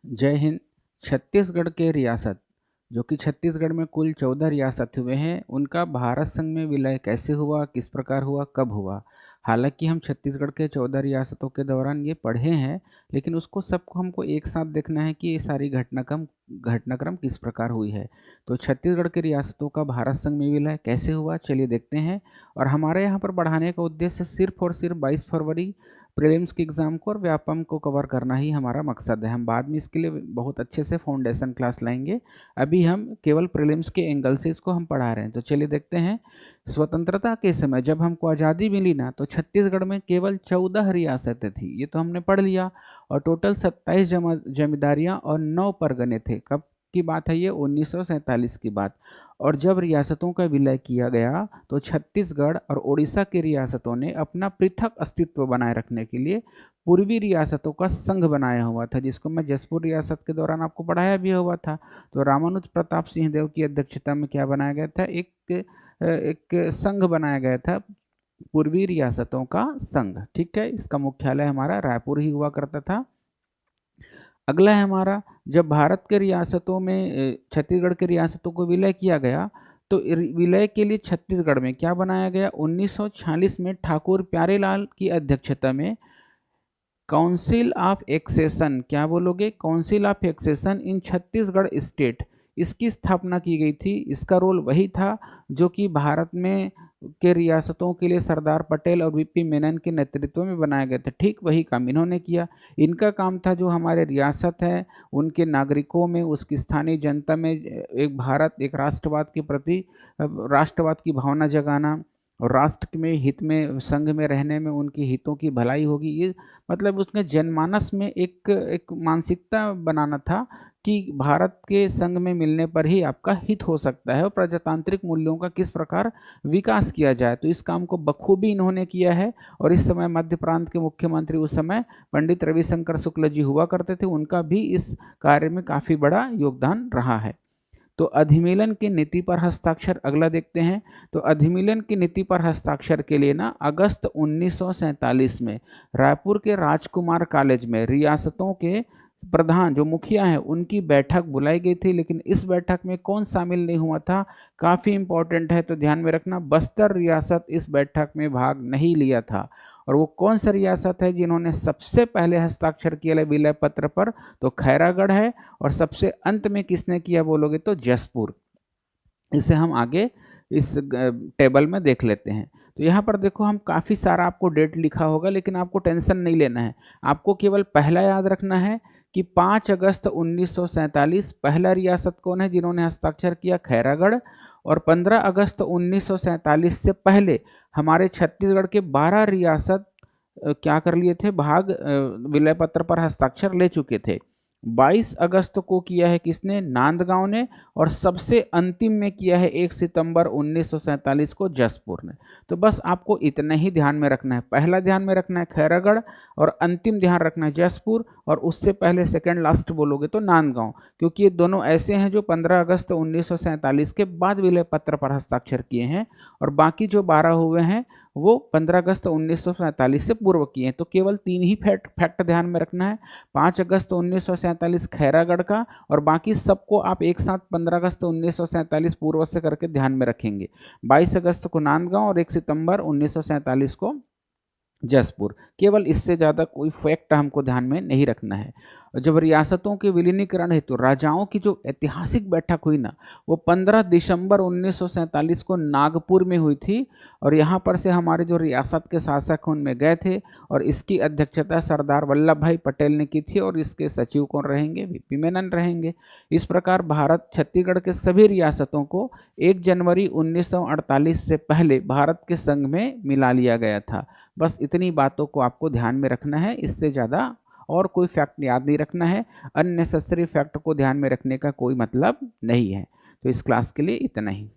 जय हिंद। छत्तीसगढ़ के रियासत, जो कि छत्तीसगढ़ में कुल 14 रियासत हुए हैं, उनका भारत संघ में विलय कैसे हुआ, किस प्रकार हुआ, कब हुआ। हालांकि हम छत्तीसगढ़ के 14 रियासतों के दौरान ये पढ़े हैं, लेकिन उसको सबको हमको एक साथ देखना है कि ये सारी घटनाक्रम किस प्रकार हुई है। तो छत्तीसगढ़ के रियासतों का भारत संघ में विलय कैसे हुआ, चलिए देखते हैं। और हमारे यहाँ पर बढ़ाने का उद्देश्य सिर्फ और सिर्फ 22 फरवरी प्रीलिम्स के एग्ज़ाम को और व्यापम को कवर करना ही हमारा मकसद है। हम बाद में इसके लिए बहुत अच्छे से फाउंडेशन क्लास लाएंगे। अभी हम केवल प्रीलिम्स के एंगल से इसको हम पढ़ा रहे हैं। तो चलिए देखते हैं। स्वतंत्रता के समय जब हमको आज़ादी मिली ना, तो छत्तीसगढ़ में केवल 14 रियासतें थी, ये तो हमने पढ़ लिया। और टोटल 27 जमींदारियाँ और 9 परगने थे। कब की बात है ये? 1947 की बात। और जब रियासतों का विलय किया गया तो छत्तीसगढ़ और उड़ीसा की रियासतों ने अपना पृथक अस्तित्व बनाए रखने के लिए पूर्वी रियासतों का संघ बनाया हुआ था, जिसको मैं जसपुर रियासत के दौरान आपको पढ़ाया भी हुआ था। तो रामानुज प्रताप सिंह देव की अध्यक्षता में क्या बनाया गया था? एक संघ बनाया गया था, पूर्वी रियासतों का संघ। ठीक है, इसका मुख्यालय हमारा रायपुर ही हुआ करता था। अगला है हमारा, जब भारत के रियासतों में छत्तीसगढ़ के रियासतों को विलय किया गया, तो विलय के लिए छत्तीसगढ़ में क्या बनाया गया? 1946 में ठाकुर प्यारेलाल की अध्यक्षता में काउंसिल ऑफ एक्सेशन, क्या बोलोगे? Council of accession in Chhattisgarh state, इसकी स्थापना की गई थी। इसका रोल वही था जो कि भारत में के रियासतों के लिए सरदार पटेल और वीपी मेनन के नेतृत्व में बनाया गया था। ठीक वही काम इन्होंने किया। इनका काम था जो हमारे रियासत है उनके नागरिकों में, उसकी स्थानीय जनता में एक भारत, एक राष्ट्रवाद के प्रति राष्ट्रवाद की भावना जगाना, और राष्ट्र में हित में, संघ में रहने में उनकी हितों की भलाई होगी, ये मतलब उसने जनमानस में एक मानसिकता बनाना था कि भारत के संघ में मिलने पर ही आपका हित हो सकता है और प्रजातांत्रिक मूल्यों का किस प्रकार विकास किया जाए। तो इस काम को बखूबी इन्होंने किया है। और इस समय मध्य प्रांत के मुख्यमंत्री उस समय पंडित रविशंकर शुक्ल जी हुआ करते थे, उनका भी इस कार्य में काफ़ी बड़ा योगदान रहा है। तो अधिमेलन की नीति पर हस्ताक्षर अगला देखते हैं। तो अधिमेलन की नीति पर हस्ताक्षर के लिए ना अगस्त 1947 में रायपुर के राजकुमार कॉलेज में रियासतों के प्रधान जो मुखिया हैं उनकी बैठक बुलाई गई थी। लेकिन इस बैठक में कौन शामिल नहीं हुआ था? काफ़ी इंपॉर्टेंट है, तो ध्यान में रखना, बस्तर रियासत इस बैठक में भाग नहीं लिया था। और वो कौन सा रियासत है जिन्होंने सबसे पहले हस्ताक्षर किया है विलय पत्र पर? तो खैरागढ़ है। और सबसे अंत में किसने किया बोलोगे तो जसपुर। इसे हम आगे इस टेबल में देख लेते हैं। तो यहाँ पर देखो, हम काफ़ी सारा आपको डेट लिखा होगा, लेकिन आपको टेंशन नहीं लेना है। आपको केवल पहला याद रखना है कि 5 अगस्त 1947 पहला रियासत कौन है जिन्होंने हस्ताक्षर किया? खैरागढ़। और 15 अगस्त 1947 से पहले हमारे छत्तीसगढ़ के 12 रियासत क्या कर लिए थे? विलय पत्र पर हस्ताक्षर ले चुके थे। 22 अगस्त को किया है किसने? नांदगांव ने। और सबसे अंतिम में किया है 1 सितंबर 1947 को जसपुर ने। तो बस आपको इतना ही ध्यान में रखना है। पहला ध्यान में रखना है खैरागढ़, और अंतिम ध्यान रखना है जसपुर, और उससे पहले सेकंड लास्ट बोलोगे तो नांदगांव, क्योंकि ये दोनों ऐसे हैं जो 15 अगस्त 1947 के बाद विलय पत्र पर हस्ताक्षर किए हैं। और बाकी जो 12 हुए हैं वो 15 अगस्त 1947 से पूर्व किए हैं। तो केवल 3 ही फैक्ट ध्यान में रखना है, 5 अगस्त 1947 खैरागढ़ का, और बाकी सबको आप एक साथ 15 अगस्त 1947 पूर्व से करके ध्यान में रखेंगे। 22 अगस्त को नांदगांव और 1 सितंबर 1947 को जसपुर। केवल इससे ज़्यादा कोई फैक्ट हमको ध्यान में नहीं रखना है। जब रियासतों के विलीनीकरण हेतु राजाओं की जो ऐतिहासिक बैठक हुई ना, वो 15 दिसंबर 1947 को नागपुर में हुई थी। और यहाँ पर से हमारे जो रियासत के शासक उनमें गए थे, और इसकी अध्यक्षता सरदार वल्लभ भाई पटेल ने की थी। और इसके सचिव कौन रहेंगे? वीपी मेनन रहेंगे। इस प्रकार भारत छत्तीसगढ़ के सभी रियासतों को 1 जनवरी 1948 से पहले भारत के संघ में मिला लिया गया था। बस इतनी बातों को आपको ध्यान में रखना है, इससे ज़्यादा और कोई फैक्ट याद नहीं रखना है। अननेसेसरी फैक्ट को ध्यान में रखने का कोई मतलब नहीं है। तो इस क्लास के लिए इतना ही।